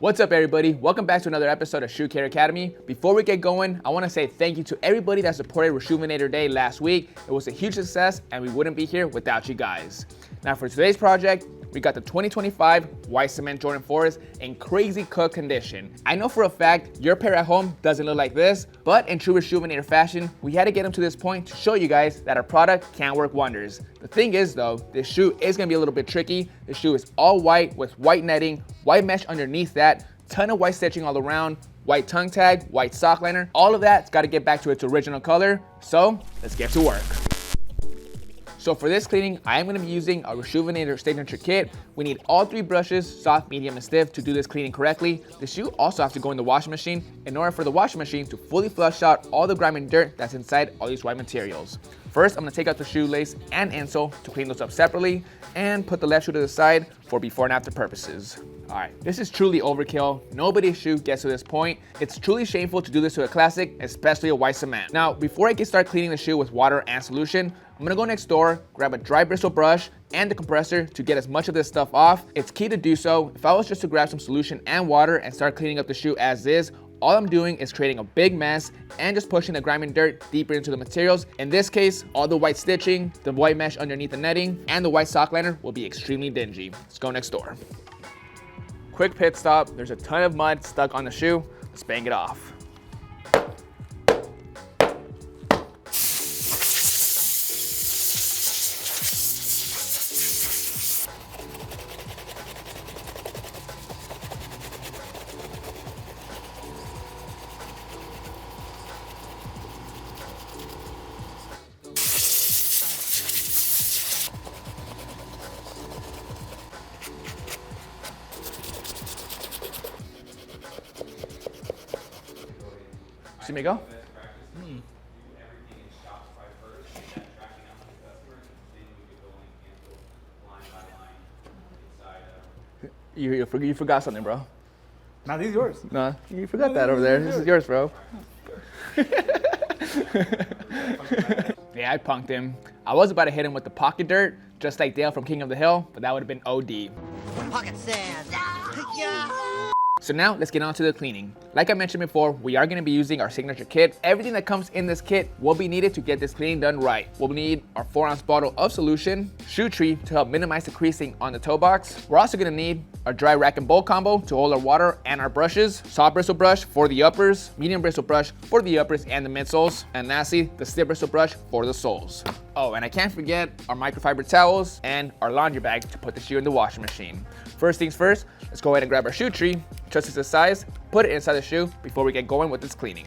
What's up everybody? Welcome back to another episode of Shoe Care Academy. Before we get going, I want to say thank you to everybody that supported Reshoevn8r Day last week. It was a huge success and we wouldn't be here without you guys. Now for today's project, we got the 2025 white cement Jordan 4s in crazy cook condition. I know for a fact your pair at home doesn't look like this, but in true Reshoevn8r fashion, we had to get them to this point to show you guys that our product can work wonders. The thing is though, this shoe is gonna be a little bit tricky. The shoe is all white with white netting, white mesh underneath that, ton of white stitching all around, white tongue tag, white sock liner. All of that's gotta get back to its original color. So let's get to work. So for this cleaning, I am going to be using a Reshoevn8r Signature kit. We need all three brushes, soft, medium, and stiff, to do this cleaning correctly. The shoe also has to go in the washing machine in order for the washing machine to fully flush out all the grime and dirt that's inside all these white materials. First, I'm going to take out the shoelace and insole to clean those up separately and put the left shoe to the side for before and after purposes. Alright, this is truly overkill. Nobody's shoe gets to this point. It's truly shameful to do this to a classic, especially a white cement. Now, before I get started cleaning the shoe with water and solution, I'm gonna go next door, grab a dry bristle brush and the compressor to get as much of this stuff off. It's key to do so. If I was just to grab some solution and water and start cleaning up the shoe as is, all I'm doing is creating a big mess and just pushing the grime and dirt deeper into the materials. In this case, all the white stitching, the white mesh underneath the netting, and the white sock liner will be extremely dingy. Let's go next door. Quick pit stop. There's a ton of mud stuck on the shoe. Let's bang it off. See me go? You forgot something, bro. Nah, these yours. No, you forgot that over there. This is yours, bro. Yeah, I punked him. I was about to hit him with the pocket dirt, just like Dale from King of the Hill, but that would have been OD. Pocket sand. So now let's get on to the cleaning. Like I mentioned before, we are going to be using our signature kit. Everything that comes in this kit will be needed to get this cleaning done right. We'll need our 4-ounce bottle of solution, shoe tree to help minimize the creasing on the toe box. We're also going to need our dry rack and bowl combo to hold our water and our brushes, soft bristle brush for the uppers, medium bristle brush for the uppers and the midsoles, and lastly, the stiff bristle brush for the soles. Oh, and I can't forget our microfiber towels and our laundry bag to put the shoe in the washing machine. First things first, let's go ahead and grab our shoe tree, adjust it to size, put it inside the shoe before we get going with this cleaning.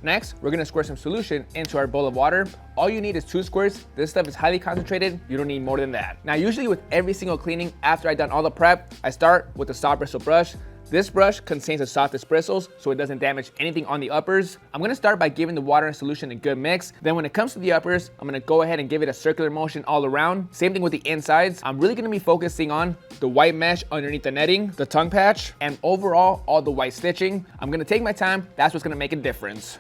Next, we're gonna squirt some solution into our bowl of water. All you need is 2 squirts. This stuff is highly concentrated. You don't need more than that. Now, usually with every single cleaning, after I've done all the prep, I start with the soft bristle brush. This brush contains the softest bristles, so it doesn't damage anything on the uppers. I'm gonna start by giving the water and solution a good mix. Then when it comes to the uppers, I'm gonna go ahead and give it a circular motion all around. Same thing with the insides. I'm really gonna be focusing on the white mesh underneath the netting, the tongue patch, and overall, all the white stitching. I'm gonna take my time. That's what's gonna make a difference.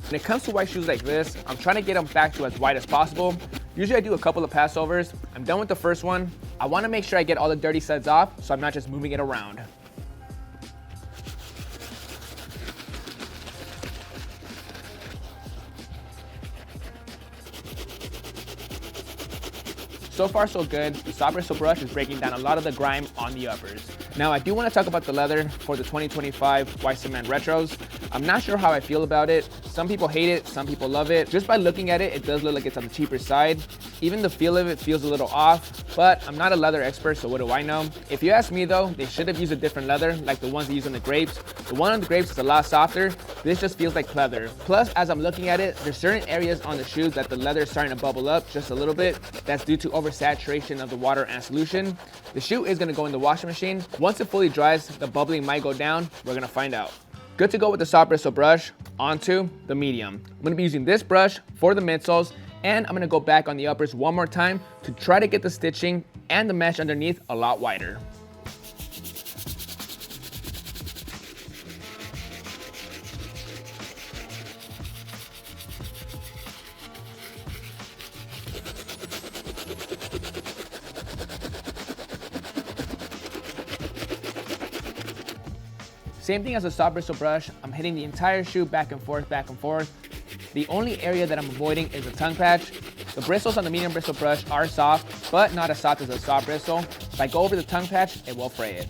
When it comes to white shoes like this, I'm trying to get them back to as white as possible. Usually I do a couple of passovers. I'm done with the first one. I want to make sure I get all the dirty suds off so I'm not just moving it around. So far so good. The soft bristle brush is breaking down a lot of the grime on the uppers. Now I do want to talk about the leather for the 2025 white cement retros. I'm not sure how I feel about it. Some people hate it, some people love it. Just by looking at it, it does look like it's on the cheaper side. Even the feel of it feels a little off, but I'm not a leather expert, so what do I know? If you ask me though, they should have used a different leather, like the ones they use on the grapes. The one on the grapes is a lot softer. This just feels like pleather. Plus, as I'm looking at it, there's certain areas on the shoes that the leather is starting to bubble up just a little bit. That's due to oversaturation of the water and solution. The shoe is gonna go in the washing machine. Once it fully dries, the bubbling might go down. We're gonna find out. Good to go with the soft bristle brush onto the medium. I'm gonna be using this brush for the midsoles, and I'm gonna go back on the uppers one more time to try to get the stitching and the mesh underneath a lot wider. Same thing as a soft bristle brush, I'm hitting the entire shoe back and forth, back and forth. The only area that I'm avoiding is the tongue patch. The bristles on the medium bristle brush are soft, but not as soft as a soft bristle. If I go over the tongue patch, it will fray it.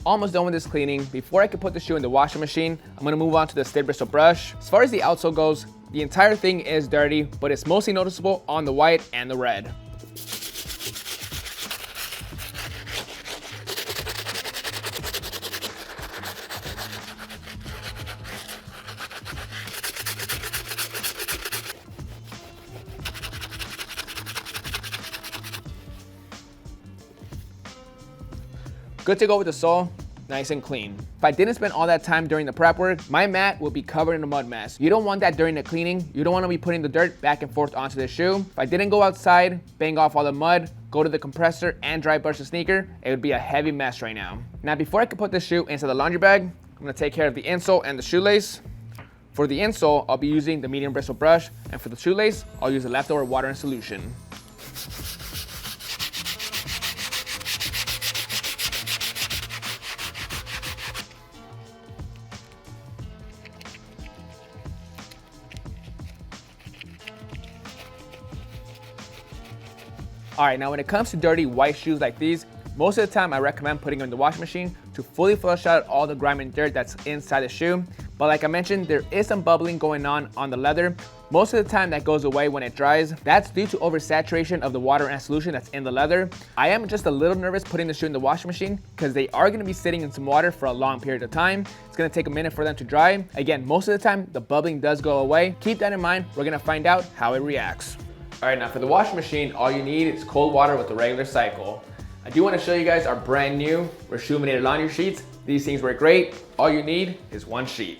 Almost done with this cleaning. Before I can put the shoe in the washing machine, I'm gonna move on to the stiff bristle brush. As far as the outsole goes, the entire thing is dirty, but it's mostly noticeable on the white and the red. Good to go with the sole, nice and clean. If I didn't spend all that time during the prep work, my mat will be covered in a mud mess. You don't want that during the cleaning. You don't want to be putting the dirt back and forth onto the shoe. If I didn't go outside, bang off all the mud, go to the compressor and dry brush the sneaker, it would be a heavy mess right now. Now before I can put the shoe into the laundry bag, I'm gonna take care of the insole and the shoelace. For the insole, I'll be using the medium bristle brush, and for the shoelace, I'll use the leftover water and solution. All right, now when it comes to dirty white shoes like these, most of the time I recommend putting them in the washing machine to fully flush out all the grime and dirt that's inside the shoe. But like I mentioned, there is some bubbling going on the leather. Most of the time that goes away when it dries. That's due to oversaturation of the water and solution that's in the leather. I am just a little nervous putting the shoe in the washing machine because they are gonna be sitting in some water for a long period of time. It's gonna take a minute for them to dry. Again, most of the time the bubbling does go away. Keep that in mind. We're gonna find out how it reacts. All right, now for the washing machine, all you need is cold water with the regular cycle. I do want to show you guys our brand new Reshoevn8r laundry sheets. These things work great. All you need is one sheet.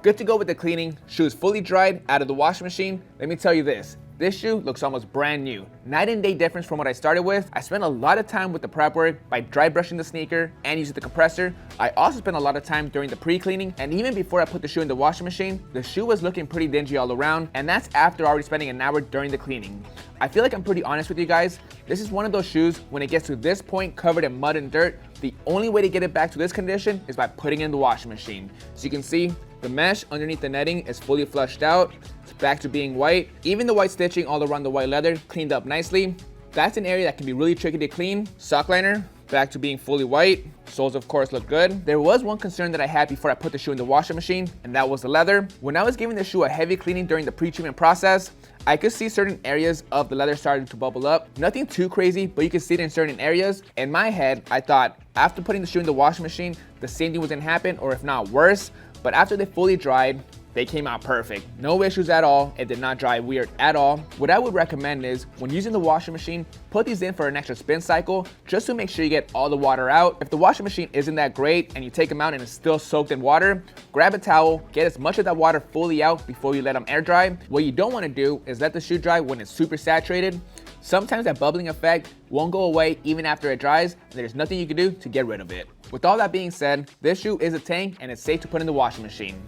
Good to go with the cleaning. Shoe is fully dried out of the washing machine. Let me tell you this. This shoe looks almost brand new. Night and day difference from what I started with. I spent a lot of time with the prep work by dry brushing the sneaker and using the compressor. I also spent a lot of time during the pre-cleaning, and even before I put the shoe in the washing machine, the shoe was looking pretty dingy all around, and that's after already spending an hour during the cleaning. I feel like I'm pretty honest with you guys. This is one of those shoes, when it gets to this point covered in mud and dirt, the only way to get it back to this condition is by putting it in the washing machine. So you can see, the mesh underneath the netting is fully flushed out. It's back to being white. Even the white stitching all around the white leather cleaned up nicely. That's an area that can be really tricky to clean. Sock liner, back to being fully white. Soles of course look good. There was one concern that I had before I put the shoe in the washing machine, and that was the leather. When I was giving the shoe a heavy cleaning during the pre-treatment process, I could see certain areas of the leather starting to bubble up. Nothing too crazy, but you can see it in certain areas. In my head, I thought after putting the shoe in the washing machine, the same thing was gonna happen, or if not worse. But after they fully dried, they came out perfect. No issues at all. It did not dry weird at all. What I would recommend is when using the washing machine, put these in for an extra spin cycle just to make sure you get all the water out. If the washing machine isn't that great and you take them out and it's still soaked in water, grab a towel, get as much of that water fully out before you let them air dry. What you don't want to do is let the shoe dry when it's super saturated. Sometimes that bubbling effect won't go away even after it dries, and there's nothing you can do to get rid of it. With all that being said, this shoe is a tank and it's safe to put in the washing machine.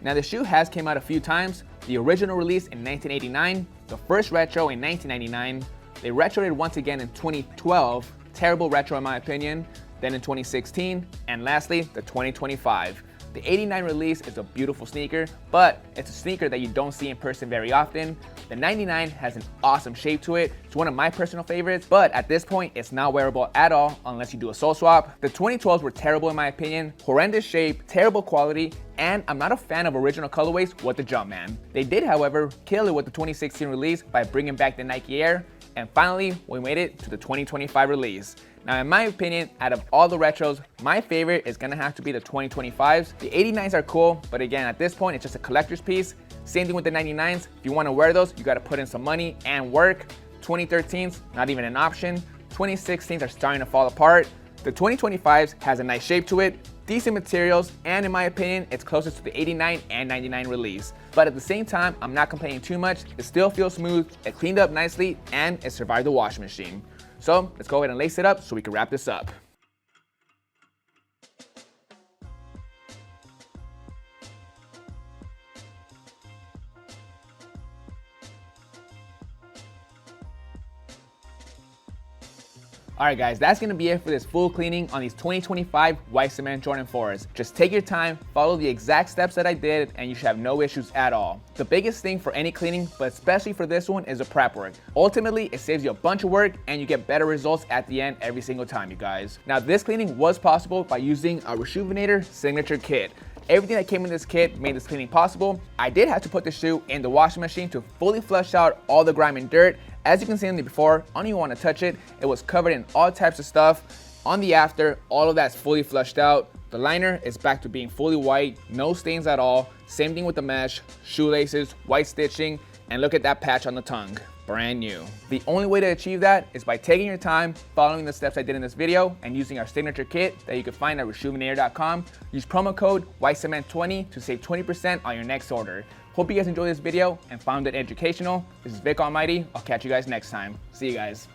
Now the shoe has came out a few times. The original release in 1989, the first retro in 1999, they retroed once again in 2012, terrible retro in my opinion, then in 2016, and lastly the 2025. The 89 release is a beautiful sneaker, but it's a sneaker that you don't see in person very often. The 99 has an awesome shape to it. It's one of my personal favorites, but at this point, it's not wearable at all unless you do a sole swap. The 2012s were terrible in my opinion, horrendous shape, terrible quality, and I'm not a fan of original colorways with the Jumpman. They did, however, kill it with the 2016 release by bringing back the Nike Air, and finally, we made it to the 2025 release. Now, in my opinion, out of all the retros, my favorite is gonna have to be the 2025s. The 89s are cool, but again, at this point, it's just a collector's piece. Same thing with the 99s. If you wanna wear those, you gotta put in some money and work. 2013s, not even an option. 2016s are starting to fall apart. The 2025s has a nice shape to it, decent materials, and in my opinion, it's closest to the 89 and 99 release. But at the same time, I'm not complaining too much. It still feels smooth, it cleaned up nicely, and it survived the washing machine. So let's go ahead and lace it up so we can wrap this up. Alright guys, that's going to be it for this full cleaning on these 2025 white cement Jordan 4s. Just take your time, follow the exact steps that I did, and you should have no issues at all. The biggest thing for any cleaning, but especially for this one, is the prep work. Ultimately, it saves you a bunch of work and you get better results at the end every single time, you guys. Now this cleaning was possible by using a Reshoevn8r Signature kit. Everything that came in this kit made this cleaning possible. I did have to put the shoe in the washing machine to fully flush out all the grime and dirt. As you can see in the before, I don't even want to touch it. It was covered in all types of stuff. On the after, all of that's fully flushed out. The liner is back to being fully white, no stains at all. Same thing with the mesh, shoelaces, white stitching, and look at that patch on the tongue. Brand new. The only way to achieve that is by taking your time, following the steps I did in this video, and using our signature kit that you can find at Reshoevn8r.com. Use promo code WHITECEMENT20 to save 20% on your next order. Hope you guys enjoyed this video and found it educational. This is Vick Almighty. I'll catch you guys next time. See you guys.